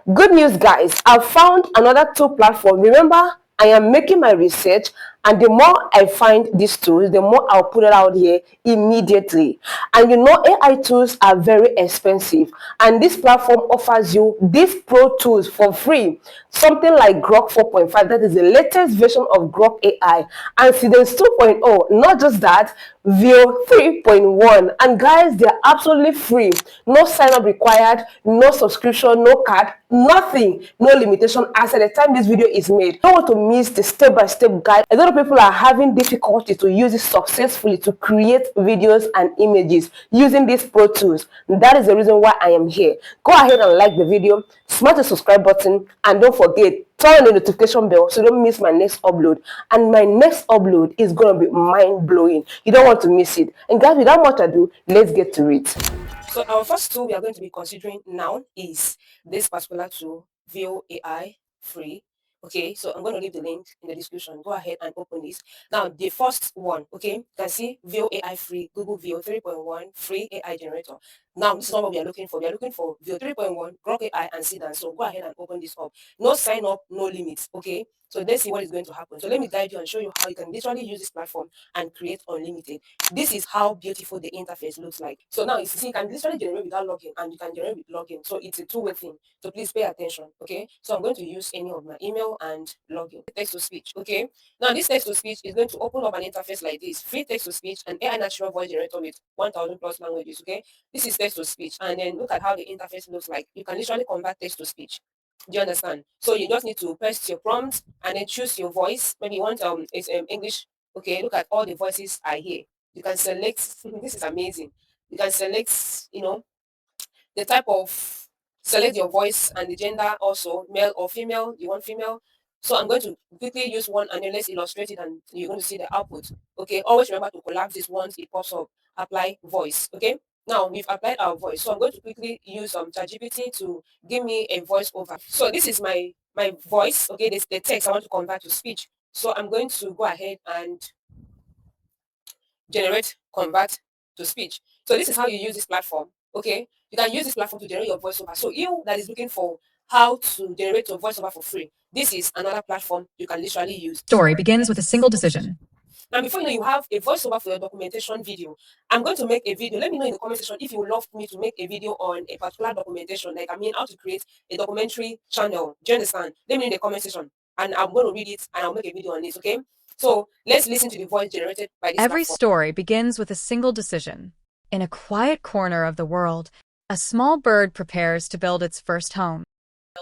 Good news, guys. I've found another tool platform. Remember, I am making my research, and the more I find these tools, the more I'll put it out here immediately. And you know, AI tools are very expensive, and this platform offers you these pro tools for free. Something like Grok 4.5, that is the latest version of Grok AI, and Seedance 2.0. Not just that, VEO 3.1. And guys, they're absolutely free. No sign up required, no subscription, no card, nothing, no limitation as at the time this video is made. You don't want to miss the step-by-step guide. A lot of people are having difficulty to use it successfully to create videos and images using these pro tools. That is the reason why I am here. Go ahead and like the video, smash the subscribe button, and don't forget, turn on the notification bell so you don't miss my next upload. And my next upload is going to be mind-blowing. You don't want to miss it. And guys, without much ado, let's get to it. So our first tool we are going to be considering now is this particular tool, VEO AI free. Okay, so I'm going to leave the link in the description. Go ahead and open this. Now, the first one, okay, you can see VEO AI free, Google VEO 3.1 free AI generator. Now, this is not what we are looking for. We are looking for VEO 3.1, Grok AI, and Seedance. So go ahead and open this up. No sign up, no limits, okay? So let's see what is going to happen. So let me guide you and show you how you can literally use this platform and create unlimited. This is how beautiful the interface looks like. So now you see, you can literally generate without login, and you can generate with login. So it's a two-way thing. So please pay attention, okay? So I'm going to use any of my email and login. Text to speech, okay? Now this text to speech is going to open up an interface like this: free text to speech and AI natural voice generator with 1,000 plus languages, okay? This is text to speech, and then look at how the interface looks like. You can literally convert text to speech. Do you understand? So you just need to paste your prompt and then choose your voice. Maybe you want it's English. Okay, look at all the voices I hear. You can select. This is amazing. You can select, the type of, select your voice and the gender also, male or female. You want female. So I'm going to quickly use one and then let's illustrate it, and you're going to see the output. Okay, always remember to collapse this once it pops up. Apply voice. Okay. Now we've applied our voice. So I'm going to quickly use ChatGPT to give me a voice over. So this is my voice. Okay, this the text I want to convert to speech. So I'm going to go ahead and generate convert to speech. So this is how you use this platform. Okay, you can use this platform to generate your voiceover. So you that is looking for how to generate your voiceover for free, this is another platform you can literally use. Story begins with a single decision. Now, before you know, you have a voiceover for your documentation video. I'm going to make a video. Let me know in the comment section if you would love me to make a video on a particular documentation, like how to create a documentary channel. Do you understand? Let me know in the comment section, and I'm going to read it and I'll make a video on this. Okay. So let's listen to the voice generated by this Every platform. story begins with a single decision. In a quiet corner of the world, a small bird prepares to build its first home.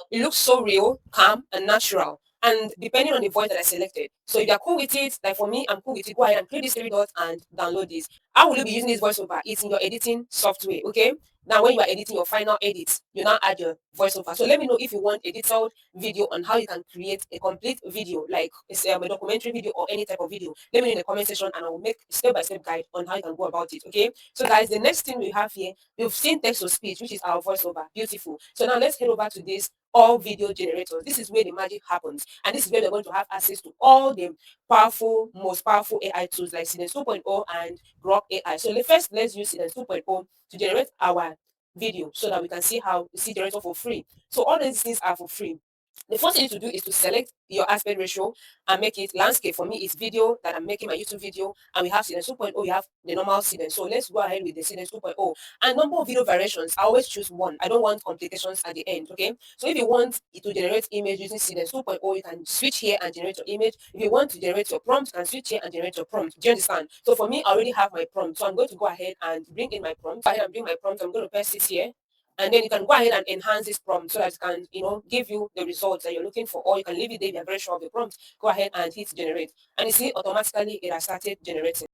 It looks so real, calm, and natural. And depending on the voice that I selected. So if you're cool with it, like for me, I'm cool with it. Go ahead and click these three dots and download this. How will you be using this voiceover? It's in your editing software, okay? Now, when you are editing your final edits, you now add your voiceover. So let me know if you want a detailed video on how you can create a complete video, like it's a documentary video or any type of video. Let me know in the comment section, and I will make step-by-step guide on how you can go about it, okay? So guys, the next thing we have here, we've seen text to speech, which is our voiceover. Beautiful. So now let's head over to this all video generators. This is where the magic happens, and this is where we're going to have access to all the most powerful AI tools like Seedance 2.0 and Grok AI. So first, let's use Seedance 2.0 to generate our video so that we can see how the see generator for free. So all these things are for free. The first thing to do is to select your aspect ratio and make it landscape. For me, it's video that I'm making my YouTube video, and we have Seedance 2.0, we have the normal Seedance. So let's go ahead with the Seedance 2.0. And number of video variations, I always choose one. I don't want complications at the end, okay? So if you want it to generate image using Seedance 2.0, you can switch here and generate your image. If you want to generate your prompt, you can switch here and generate your prompt. Do you understand? So for me, I already have my prompt. So I'm going to go ahead and bring in my prompt. Go ahead and bring my prompt. I'm going to paste it here. And then you can go ahead and enhance this prompt so that it can, give you the results that you're looking for, or you can leave it there if you're very sure of the prompt. Go ahead and hit generate. And you see, automatically it has started generating.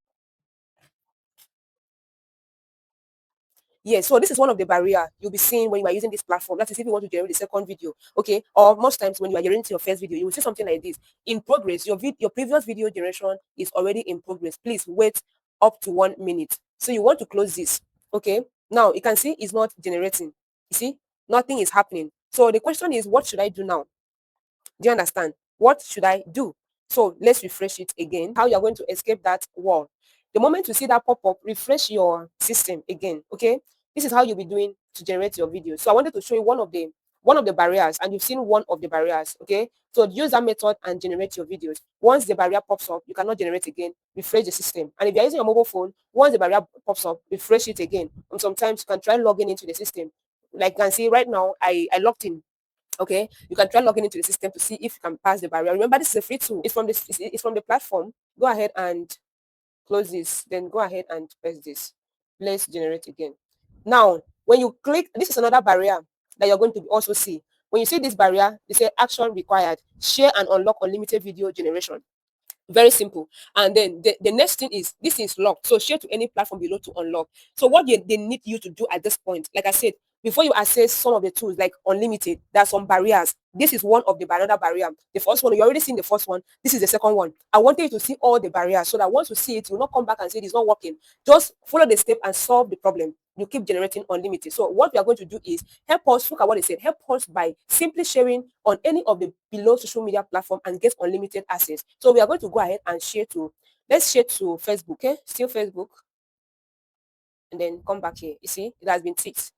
Yes, so this is one of the barrier you'll be seeing when you are using this platform. That is if you want to generate the second video, okay? Or most times when you are generating your first video, you will see something like this. In progress, your previous video generation is already in progress. Please wait up to 1 minute. So you want to close this, okay? Now, you can see it's not generating. You see, nothing is happening. So the question is, what should I do now? Do you understand? What should I do? So let's refresh it again. How you're going to escape that wall. The moment you see that pop up, refresh your system again, okay? This is how you'll be doing to generate your video. So I wanted to show you one of the one of the barriers, and you've seen one of the barriers, okay? So use that method and generate your videos. Once the barrier pops up, you cannot generate again. Refresh the system. And if you're using your mobile phone, once the barrier pops up, refresh it again. And sometimes you can try logging into the system. Like you can see right now, I logged in. Okay, you can try logging into the system to see if you can pass the barrier. Remember, this is a free tool. It's from the platform. Go ahead and close this, then go ahead and press this. Let's generate again. Now, when you click, this is another barrier that you're going to also see. When you see this barrier, they say action required, share and unlock unlimited video generation. Very simple. And then the next thing is this is locked. So share to any platform below to unlock. So what they need you to do at this point, like I said, before you access some of the tools like unlimited, there are some barriers. This is one of the another barrier. The first one, you already seen the first one. This is the second one. I wanted you to see all the barriers so that once you see it, you will not come back and say it's not working. Just follow the step and solve the problem. You keep generating unlimited. So what we are going to do is help us look at what they said. Help us by simply sharing on any of the below social media platform and get unlimited access. So we are going to go ahead and share to, let's share to Facebook. Okay, still Facebook, and then come back here. You see, it has been ticked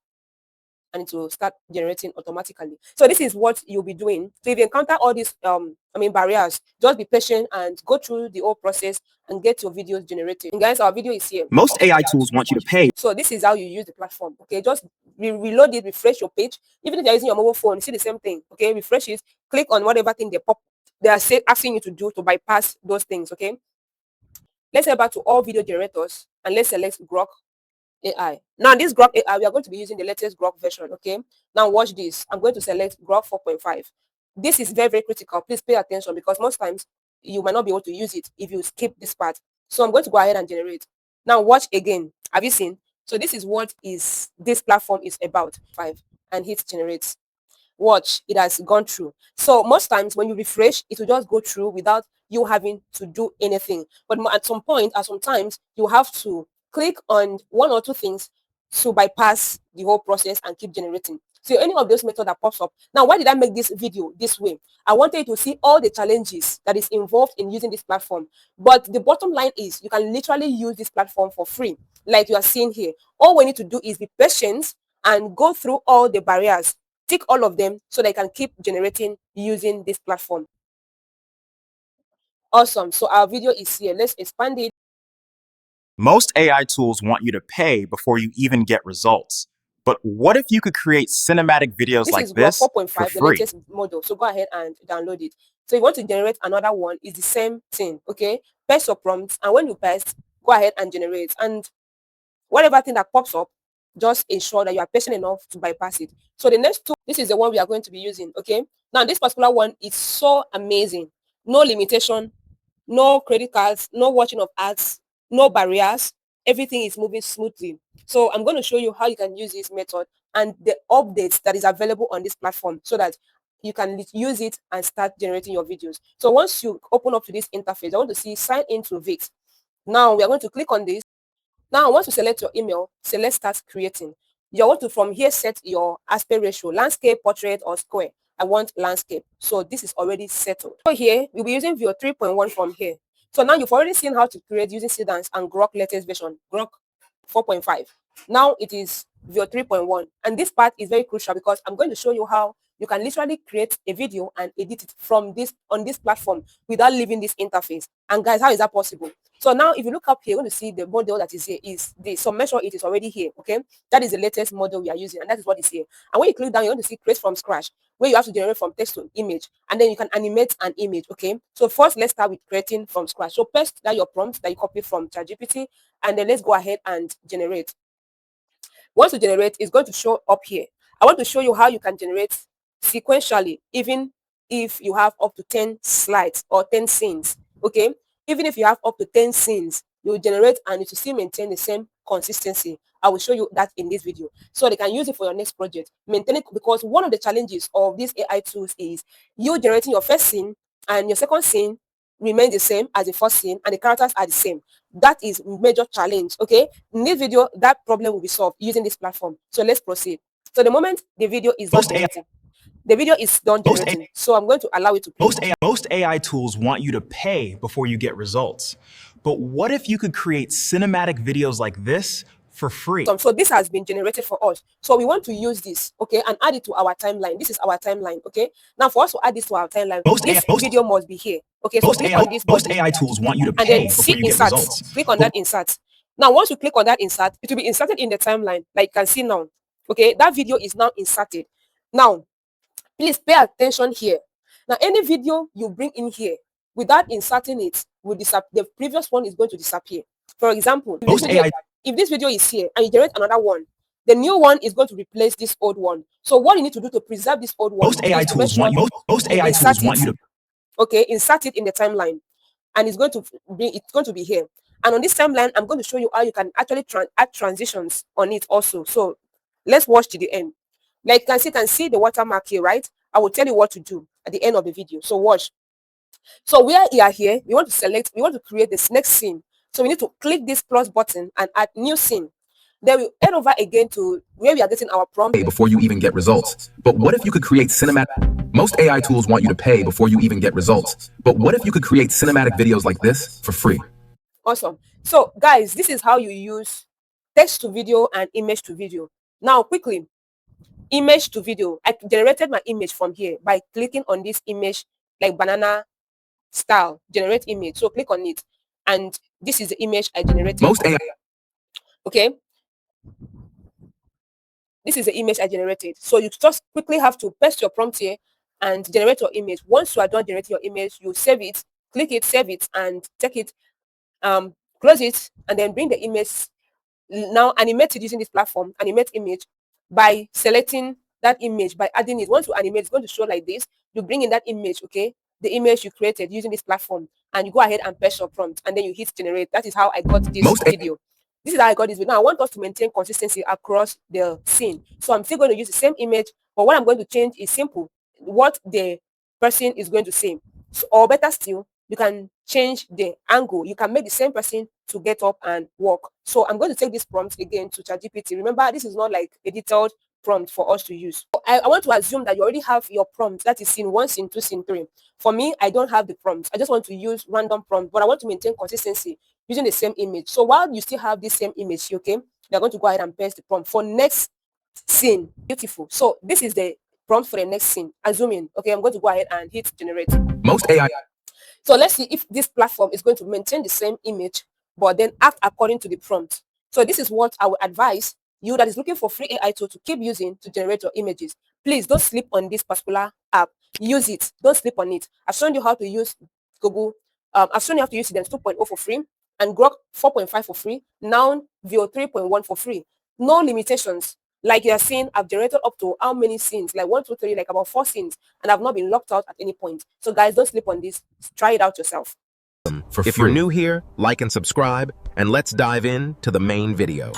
and it will start generating automatically. So this is what you'll be doing. So if you encounter all these barriers, just be patient and go through the whole process and get your videos generated. And guys, our video is here. Most AI tools want you to pay. So this is how you use the platform. Okay, just reload it, refresh your page. Even if you're using your mobile phone, you see the same thing. Okay, refresh it, click on whatever thing they are asking you to do to bypass those things. Okay, let's head back to all video generators and let's select Grok AI. Now this Grok AI, we are going to be using the latest Grok version. Okay, now watch this. I'm going to select Grok 4.5. This is very, very critical. Please pay attention because most times you might not be able to use it if you skip this part. So I'm going to go ahead and generate. Now watch again. Have you seen? So this is what this platform is about. 5 and hit generate. Watch, it has gone through. So most times when you refresh, it will just go through without you having to do anything. But at some point, sometimes you have to click on one or two things to bypass the whole process and keep generating. So any of those methods that pops up. Now, why did I make this video this way? I wanted you to see all the challenges that is involved in using this platform. But the bottom line is you can literally use this platform for free, like you are seeing here. All we need to do is be patient and go through all the barriers. Tick all of them so they can keep generating using this platform. Awesome. So our video is here. Let's expand it. Most AI tools want you to pay before you even get results. But what if you could create cinematic videos like this for 4.5, the free? latest model. So go ahead and download it. So if you want to generate another one, it's the same thing. Okay, paste your prompts, and when you paste, go ahead and generate. And whatever thing that pops up, just ensure that you are patient enough to bypass it. So the next tool, this is the one we are going to be using. Okay, now this particular one is so amazing. No limitation, no credit cards, no watching of ads, no barriers. Everything is moving smoothly. So I'm going to show you how you can use this method and the updates that is available on this platform so that you can use it and start generating your videos. So once you open up to this interface, I want to see sign into VIX. Now we are going to click on this. Now, once you select your email, select start creating. You want to from here set your aspect ratio, landscape, portrait, or square. I want landscape. So this is already settled. So here, we'll be using VEO 3.1 from here. So now you've already seen how to create using Seedance and Grok latest version, Grok 4.5. Now it is VEO 3.1. And this part is very crucial because I'm going to show you how you can literally create a video and edit it from on this platform without leaving this interface. And guys, how is that possible? So now if you look up here, you're going to see the model that is here is this. So make sure it is already here. Okay, that is the latest model we are using, and that is what is here. And when you click down, you're going to see create from scratch, where you have to generate from text to image, and then you can animate an image. Okay, so first let's start with creating from scratch. So paste that your prompt that you copy from ChatGPT, and then let's go ahead and generate. Once you generate, it's going to show up here. I want to show you how you can generate sequentially, even if you have up to 10 slides or 10 scenes. Okay, even if you have up to 10 scenes, you will generate and it will still maintain the same consistency. I will show you that in this video so they can use it for your next project. Maintain it, because one of the challenges of these AI tools is you generating your first scene and your second scene remain the same as the first scene and the characters are the same. That is major challenge. Okay, in this video that problem will be solved using this platform. So let's proceed. So the moment the video is done generating, the video is done generating, so I'm going to allow it to play. Most AI tools want you to pay before you get results. But what if you could create cinematic videos like this for free. So this has been generated for us. So we want to use this, okay, and add it to our timeline. This is our timeline, okay. Now for us to add this to our timeline, this video must be here, okay. So click on this most button, AI tools want you to and pay then before see you get insert. results. Click on that insert. Now once you click on that insert, it will be inserted in the timeline, like you can see now. Okay, that video is now inserted. Now please pay attention here. Now any video you bring in here without inserting it will disappear. The previous one is going to disappear. For example, if this video is here and you generate another one, the new one is going to replace this old one. So what you need to do to preserve this old one, most AI tools want you to insert it in the timeline, and it's going to be here. And on this timeline, I'm going to show you how you can actually add transitions on it also. So let's watch to the end. Like you can see the watermark here, right? I will tell you what to do at the end of the video. So watch. So where you are here, we want to create this next scene. So we need to click this plus button and add new scene. Then we head over again to where we are getting our prompt. Before you even get results. But what if you could create cinematic? Most AI tools want you to pay before you even get results. But what if you could create cinematic videos like this for free? Awesome. So guys, this is how you use text to video and image to video. Now quickly, image to video. I generated my image from here by clicking on this image, like banana style, generate image. So click on it, and this is the image I generated. Okay, this is the image I generated. So you just quickly have to paste your prompt here and generate your image. Once you are done generating your image, you save it, click it, save it, and take it, close it, and then bring the image. Now animate it using this platform, animate image, by selecting that image, by adding it. Once you animate, it's going to show like this. You bring in that image, okay, the image you created using this platform, and you go ahead and paste your prompt, and then you hit generate. That is how I got this video. This is how I got this video. Now I want us to maintain consistency across the scene. So I'm still going to use the same image, but what I'm going to change is simple. What the person is going to say. So, or better still, you can change the angle. You can make the same person to get up and walk. So I'm going to take this prompt again to ChatGPT. Remember, this is not like a detailed prompt for us to use. I want to assume that you already have your prompt, that is scene 1, scene 2, scene 3. For me, I don't have the prompt. I just want to use random prompt, but I want to maintain consistency using the same image. So while you still have this same image, okay, you're going to go ahead and paste the prompt for next scene. Beautiful. So this is the prompt for the next scene. Assuming, okay, I'm going to go ahead and hit generate. Most AI. So let's see if this platform is going to maintain the same image, but then act according to the prompt. So this is what I would advise you that is looking for free AI tool to keep using to generate your images. Please don't sleep on this particular app. Use it. Don't sleep on it. I've shown you how to use Google. I've shown you how to use Seedance 2.0 for free and Grok 4.5 for free. Now VEO 3.1 for free. No limitations. Like you are seeing, I've generated up to how many scenes? Like 1, 2, 3, like about 4 scenes, and I've not been locked out at any point. So guys, don't sleep on this. Try it out yourself. If you're new here, like and subscribe, and let's dive into the main video.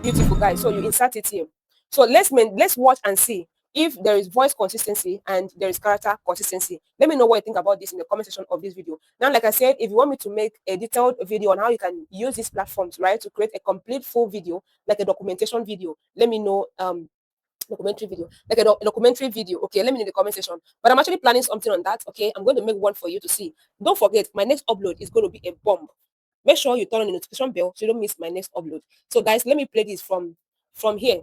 Beautiful, guys. So you insert it here. So let's watch and see if there is voice consistency and there is character consistency. Let me know what you think about this in the comment section of this video. Now, like I said, if you want me to make a detailed video on how you can use these platforms, right, to create a complete full video, like a documentation video, let me know. Documentary video, like a documentary video, okay, let me know in the comment section. But I'm actually planning something on that, okay. I'm going to make one for you to see. Don't forget, my next upload is going to be a bomb. Make sure you turn on the notification bell so you don't miss my next upload. So guys, let me play this from here.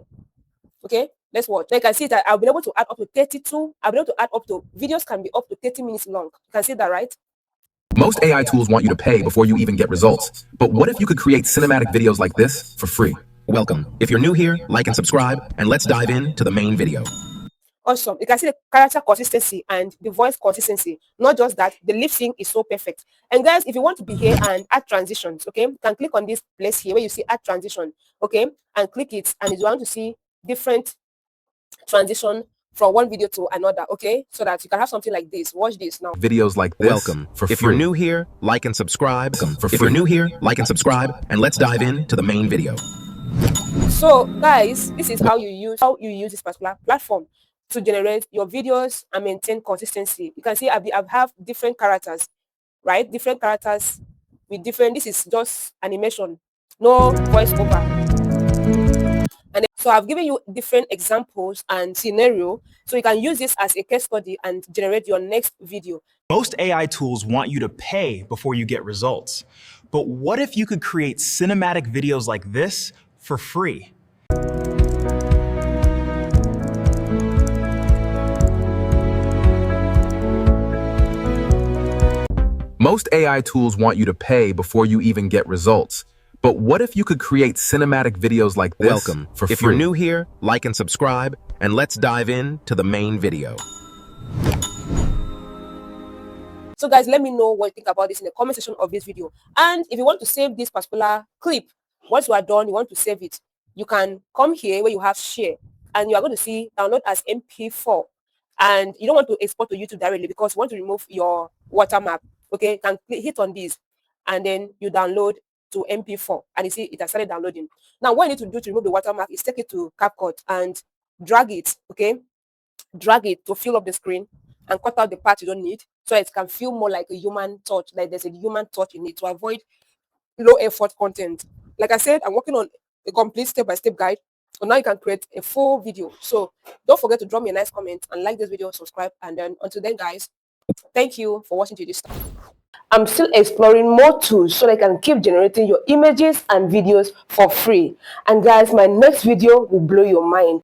Okay, let's watch. Like I see that I'll be able to add up to 32. I'll be able to add up to videos can be up to 30 minutes long. You can see that, right? Most AI tools want you to pay before you even get results. But what if you could create cinematic videos like this for free? Welcome. If you're new here, like and subscribe, and let's dive into the main video. Awesome. You can see the character consistency and the voice consistency. Not just that, the lip sync is so perfect. And guys, if you want to be here and add transitions, okay, you can click on this place here where you see add transition, okay, and click it, and you want to see different transition from one video to another, okay, so that you can have something like this. Watch this now. Videos like this. Welcome. If you're new here, like and subscribe. If you're new here, like and subscribe, and let's dive into the main video. So guys, this is how you use this particular platform to generate your videos and maintain consistency. You can see I have different characters, right? Different characters with different. This is just animation, no voiceover. And so I've given you different examples and scenario, so you can use this as a case study and generate your next video. Most AI tools want you to pay before you get results. But what if you could create cinematic videos like this for free? Most AI tools want you to pay before you even get results. But what if you could create cinematic videos like this? Welcome. If you're new here, like and subscribe, and let's dive in to the main video. So guys, let me know what you think about this in the comment section of this video. And if you want to save this particular clip, once you are done, you want to save it, you can come here where you have share, and you are going to see download as MP4. And you don't want to export to YouTube directly because you want to remove your watermark. Okay, you can hit on this, and then you download to MP4, and you see it has started downloading. Now, what you need to do to remove the watermark is take it to CapCut and drag it. Okay, drag it to fill up the screen and cut out the part you don't need, so it can feel more like a human touch, like there's a human touch in it, to avoid low effort content. Like I said, I'm working on a complete step-by-step guide, so now you can create a full video. So don't forget to drop me a nice comment and like this video, subscribe, and then until then, guys, thank you for watching to this time. I'm still exploring more tools so that I can keep generating your images and videos for free. And guys, my next video will blow your mind.